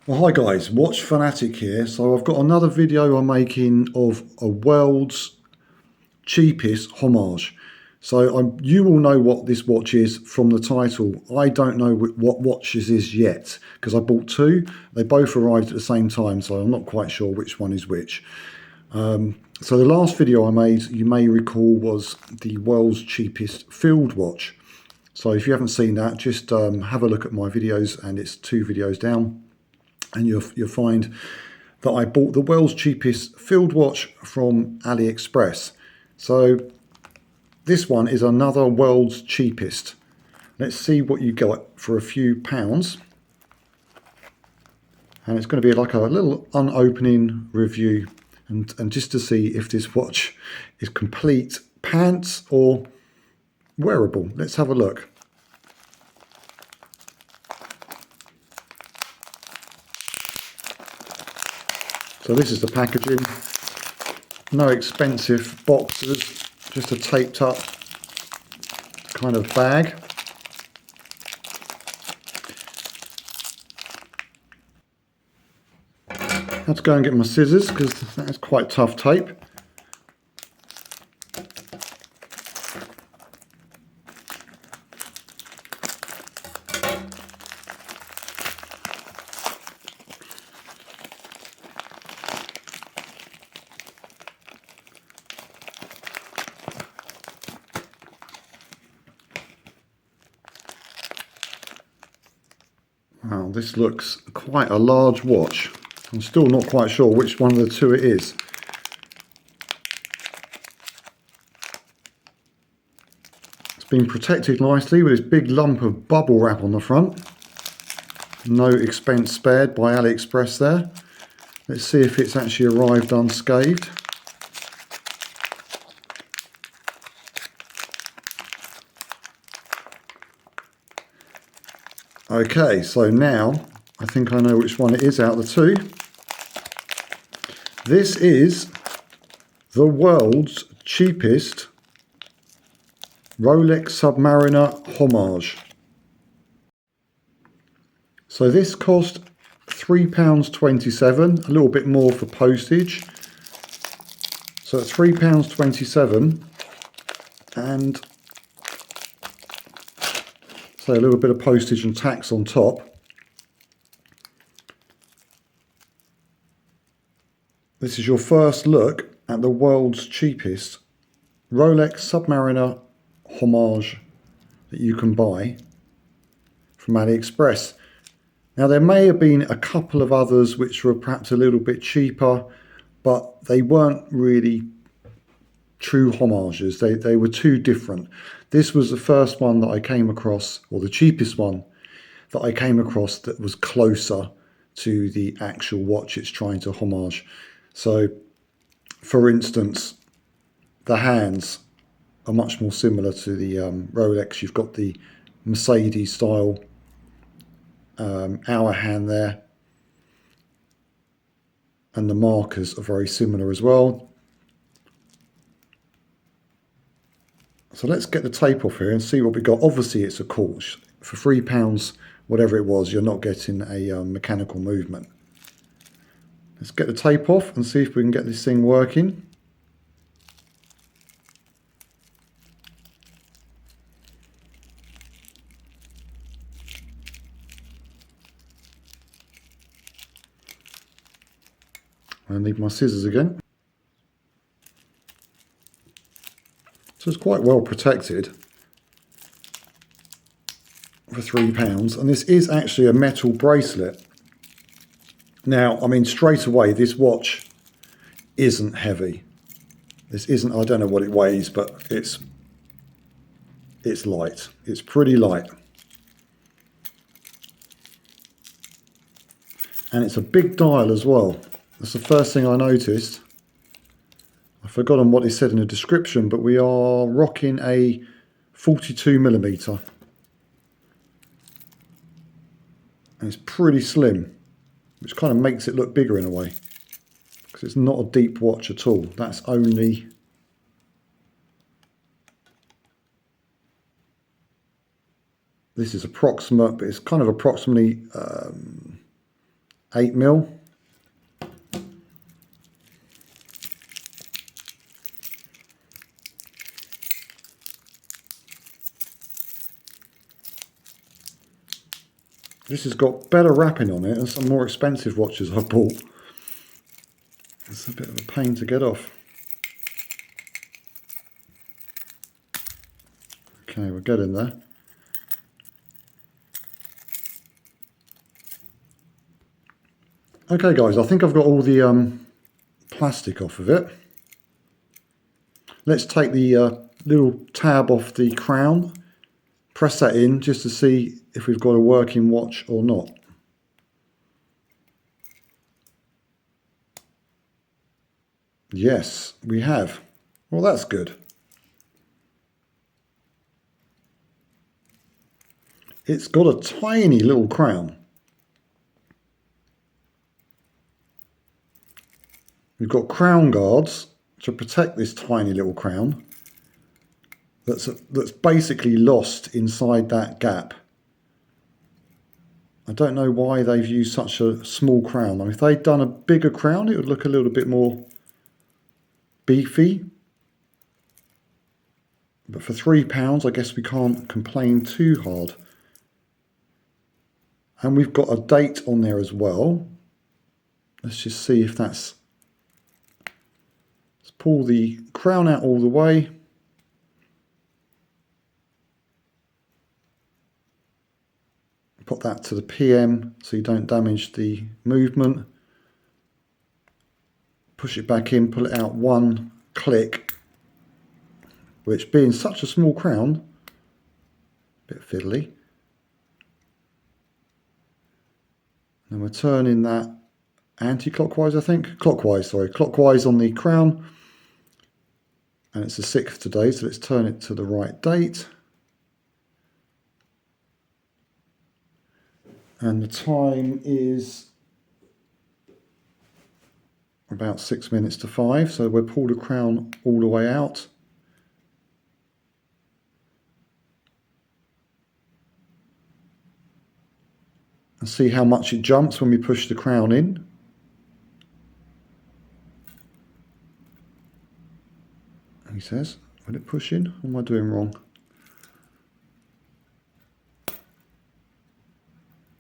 Well, hi guys, Watch Fanatic here. So I've got another video I'm making of a world's cheapest homage. So you all know what this watch is from the title. I don't know what watch this is yet because I bought two. They both arrived at the same time, so I'm not quite sure which one is which. So the last video I made, you may recall, was the world's cheapest field watch. So if you haven't seen that, just have a look at my videos, and it's two videos down. And you'll find that I bought the world's cheapest field watch from AliExpress. So this one is another world's cheapest. Let's see what you got for a few pounds. And it's going to be like a little unopening review and just to see if this watch is complete pants or wearable. Let's have a look. So this is the packaging, no expensive boxes, just a taped up kind of bag. I had to go and get my scissors because that's quite tough tape. Wow, this looks quite a large watch. I'm still not quite sure which one of the two it is. It's been protected nicely with this big lump of bubble wrap on the front. No expense spared by AliExpress there. Let's see if it's actually arrived unscathed. Okay, so now I think I know which one it is out of the two. This is the world's cheapest Rolex Submariner Homage. So this cost £3.27, a little bit more for postage. So it's £3.27 and so a little bit of postage and tax on top. This is your first look at the world's cheapest Rolex Submariner Homage that you can buy from AliExpress. Now there may have been a couple of others which were perhaps a little bit cheaper, but they weren't really true homages. They were too different. This was the first one that I came across, or the cheapest one that I came across, that was closer to the actual watch it's trying to homage. So for instance, the hands are much more similar to the Rolex. You've got the Mercedes style hour hand there, and the markers are very similar as well. So let's get the tape off here and see what we got. Obviously it's a quartz. For £3, whatever it was, you're not getting a mechanical movement. Let's get the tape off and see if we can get this thing working. I need my scissors again. So it's quite well protected for £3, and this is actually a metal bracelet. Now, I mean, straight away, this watch isn't heavy. This isn't, I don't know what it weighs, but it's light. It's pretty light. And it's a big dial as well. That's the first thing I noticed. I've forgotten what it said in the description, but we are rocking a 42mm. And it's pretty slim, which kind of makes it look bigger in a way, because it's not a deep watch at all. That's only this is approximate, but it's kind of approximately 8mm. This has got better wrapping on it than some more expensive watches I've bought. It's a bit of a pain to get off. Okay, we're getting there. Okay guys, I think I've got all the plastic off of it. Let's take the little tab off the crown, press that in just to see if we've got a working watch or not. Yes, we have. Well, that's good. It's got a tiny little crown. We've got crown guards to protect this tiny little crown that's basically lost inside that gap. I don't know why they've used such a small crown. I mean, if they'd done a bigger crown, it would look a little bit more beefy. But for £3, I guess we can't complain too hard. And we've got a date on there as well. Let's just see if that's... Let's pull the crown out all the way. Put that to the PM so you don't damage the movement. Push it back in, pull it out one click, which being such a small crown, a bit fiddly. And we're turning that anti-clockwise, I think. Clockwise, sorry. Clockwise on the crown. And it's the 6th today, so let's turn it to the right date. And the time is about 6 minutes to 5, so we'll pull the crown all the way out. And see how much it jumps when we push the crown in. He says, will it push in? What am I doing wrong?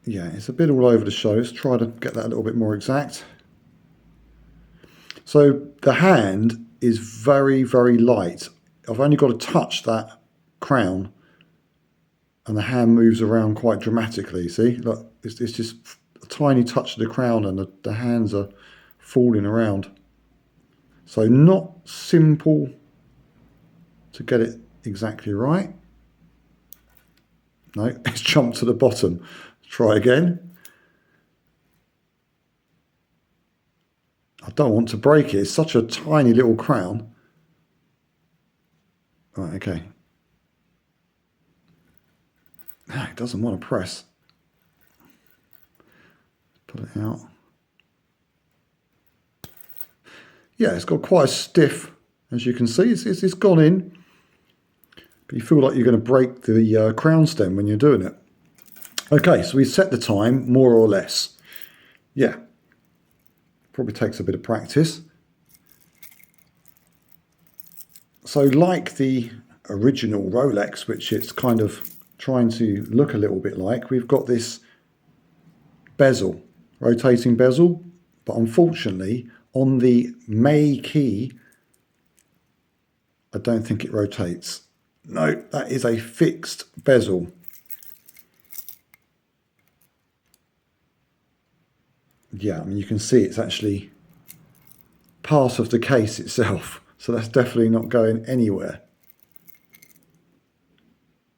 Yeah, it's a bit all over the show. Let's try to get that a little bit more exact. So the hand is very, very light. I've only got to touch that crown and the hand moves around quite dramatically. See, look, it's just a tiny touch of the crown and the hands are falling around. So not simple to get it exactly right. No, it's jumped to the bottom. Try again. I don't want to break it. It's such a tiny little crown. Right, okay. It doesn't want to press. Pull it out. Yeah, it's got quite a stiff, as you can see. It's gone in. But you feel like you're going to break the crown stem when you're doing it. Okay, so we set the time, more or less. Yeah. Probably takes a bit of practice. So like the original Rolex, which it's kind of trying to look a little bit like, we've got this bezel, rotating bezel, but unfortunately on the MeyKey, I don't think it rotates. No, that is a fixed bezel. Yeah, I mean, you can see it's actually part of the case itself. So that's definitely not going anywhere.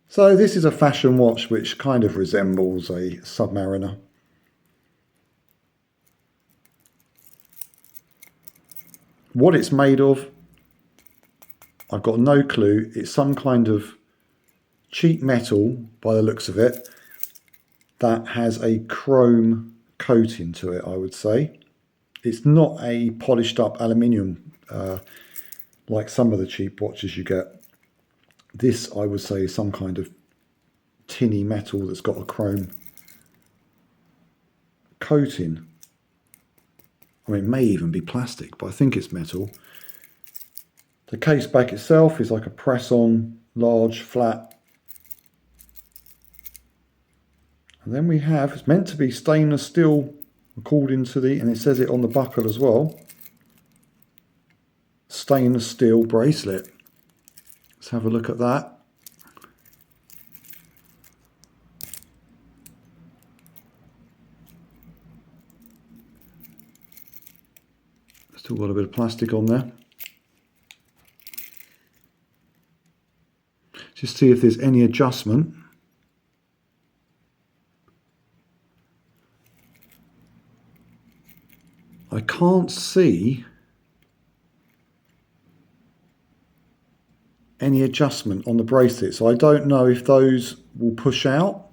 So this is a fashion watch which kind of resembles a Submariner. What it's made of, I've got no clue. It's some kind of cheap metal, by the looks of it, that has a chrome coating to it, I would say. It's not a polished up aluminium like some of the cheap watches you get. This, I would say, is some kind of tinny metal that's got a chrome coating. I mean, it may even be plastic, but I think it's metal. The case back itself is like a press-on, large, flat. And then we have, it's meant to be stainless steel according to the, and it says it on the buckle as well, stainless steel bracelet. Let's have a look at that. Still got a bit of plastic on there. Just see if there's any adjustment. I can't see any adjustment on the bracelet, so I don't know if those will push out,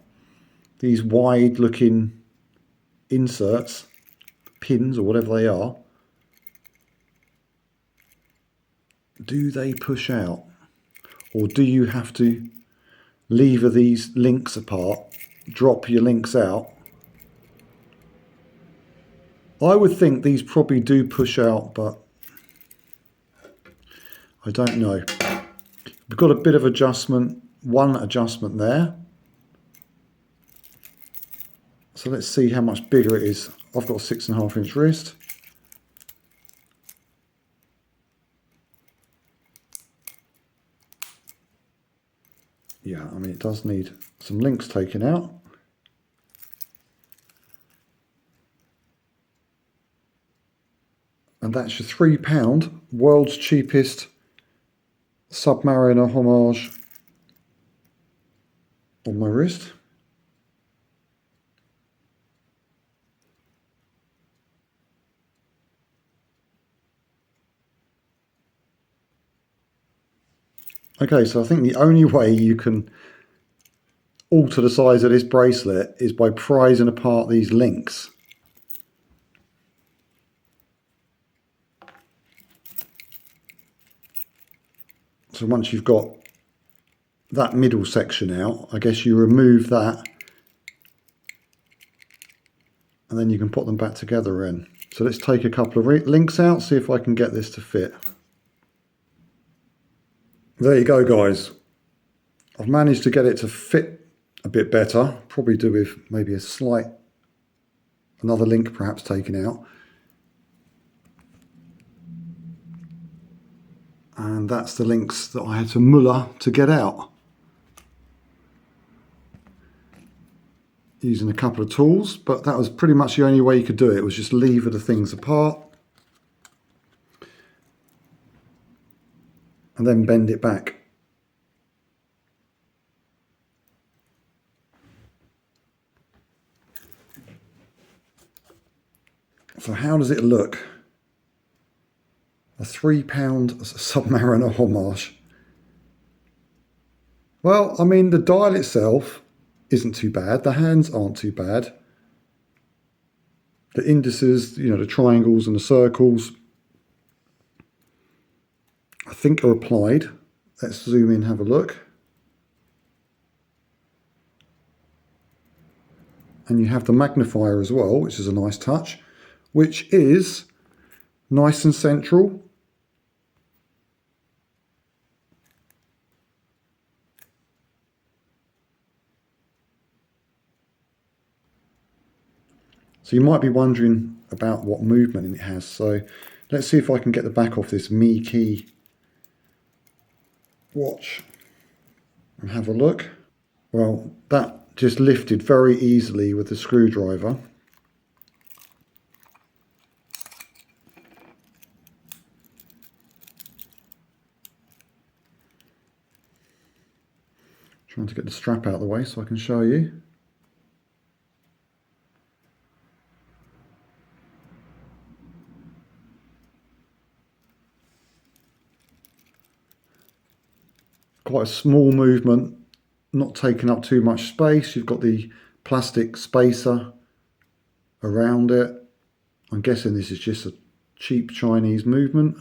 these wide looking inserts, pins or whatever they are. Do they push out, or do you have to lever these links apart, drop your links out? I would think these probably do push out, but I don't know. We've got a bit of adjustment, one adjustment there. So let's see how much bigger it is. I've got a 6.5 inch wrist. Yeah, I mean, it does need some links taken out. And that's your £3 world's cheapest Submariner Homage on my wrist. Okay, so I think the only way you can alter the size of this bracelet is by prizing apart these links. So once you've got that middle section out, I guess you remove that and then you can put them back together in. So let's take a couple of links out, see if I can get this to fit. There you go, guys. I've managed to get it to fit a bit better. Probably do with maybe a slight, another link perhaps taken out. And that's the links that I had to muller to get out. Using a couple of tools, but that was pretty much the only way you could do it. It was just lever the things apart and then bend it back. So how does it look? A £3 Submariner Homage. Well, I mean, the dial itself isn't too bad. The hands aren't too bad. The indices, you know, the triangles and the circles, I think are applied. Let's zoom in, have a look. And you have the magnifier as well, which is a nice touch, which is nice and central. So you might be wondering about what movement it has. So let's see if I can get the back off this MeyKey watch and have a look. Well, that just lifted very easily with the screwdriver. Trying to get the strap out of the way so I can show you. Quite a small movement, not taking up too much space. You've got the plastic spacer around it. I'm guessing this is just a cheap Chinese movement.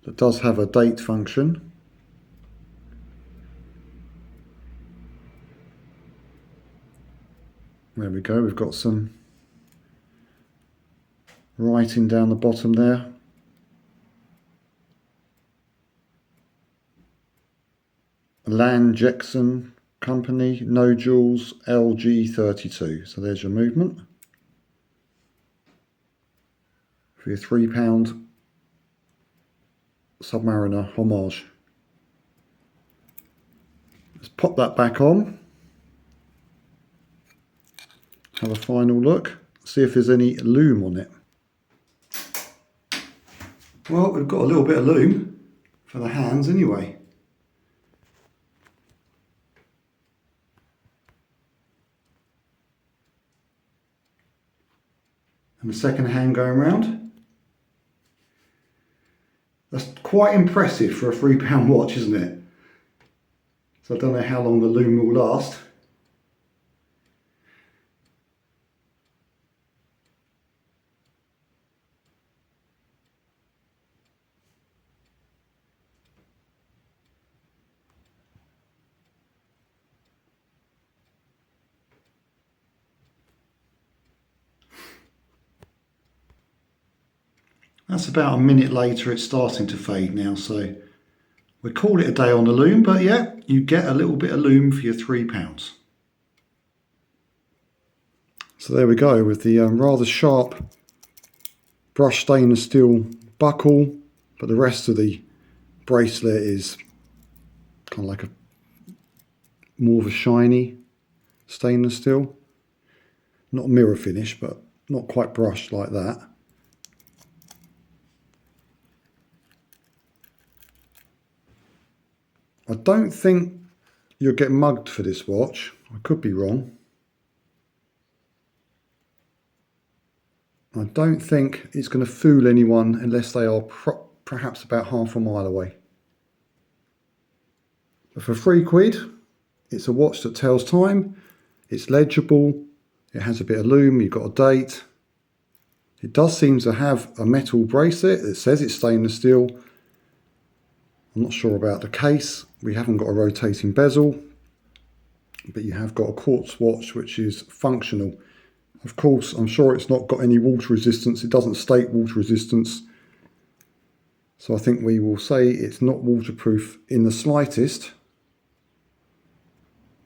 That does have a date function. There we go, we've got some writing down the bottom there. Land Jackson Company, no jewels, LG32. So there's your movement for your £3 Submariner Homage. Let's pop that back on. Have a final look, see if there's any lume on it. Well, we've got a little bit of lume for the hands anyway. And the second hand going round. That's quite impressive for a £3 watch, isn't it? So I don't know how long the lume will last. That's about a minute later, it's starting to fade now, so we call it a day on the lume, but yeah, you get a little bit of lume for your £3. So there we go with the rather sharp brushed stainless steel buckle, but the rest of the bracelet is kind of like a more of a shiny stainless steel. Not mirror finish, but not quite brushed like that. I don't think you'll get mugged for this watch. I could be wrong. I don't think it's going to fool anyone unless they are perhaps about half a mile away. But for £3, it's a watch that tells time, it's legible, it has a bit of lume, you've got a date. It does seem to have a metal bracelet. It says it's stainless steel. I'm not sure about the case. We haven't got a rotating bezel, but you have got a quartz watch which is functional. Of course, I'm sure it's not got any water resistance. It doesn't state water resistance. So I think we will say it's not waterproof in the slightest.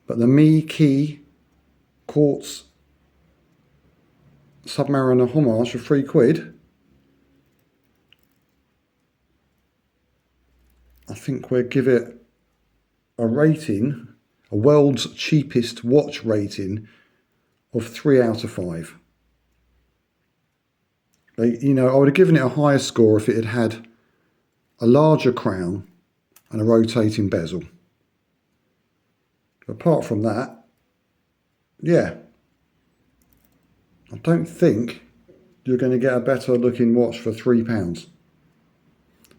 But the MeyKey quartz Submariner Homage for £3, I think we'll give it a rating, a world's cheapest watch rating of 3 out of 5. You know, I would have given it a higher score if it had had a larger crown and a rotating bezel. Apart from that, yeah, I don't think you're going to get a better looking watch for £3.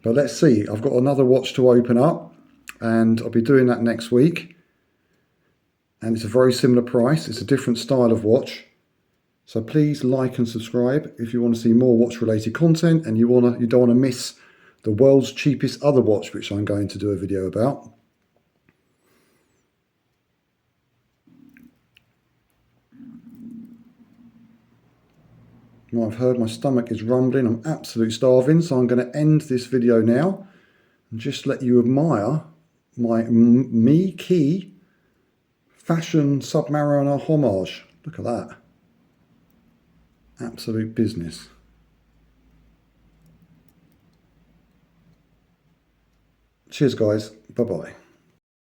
But let's see, I've got another watch to open up and I'll be doing that next week. And it's a very similar price. It's a different style of watch. So please like and subscribe if you want to see more watch related content and you don't want to miss the world's cheapest other watch, which I'm going to do a video about. Well, I've heard my stomach is rumbling. I'm absolutely starving, so I'm going to end this video now and just let you admire my MeyKey Fashion Submariner Homage. Look at that. Absolute business. Cheers, guys. Bye-bye.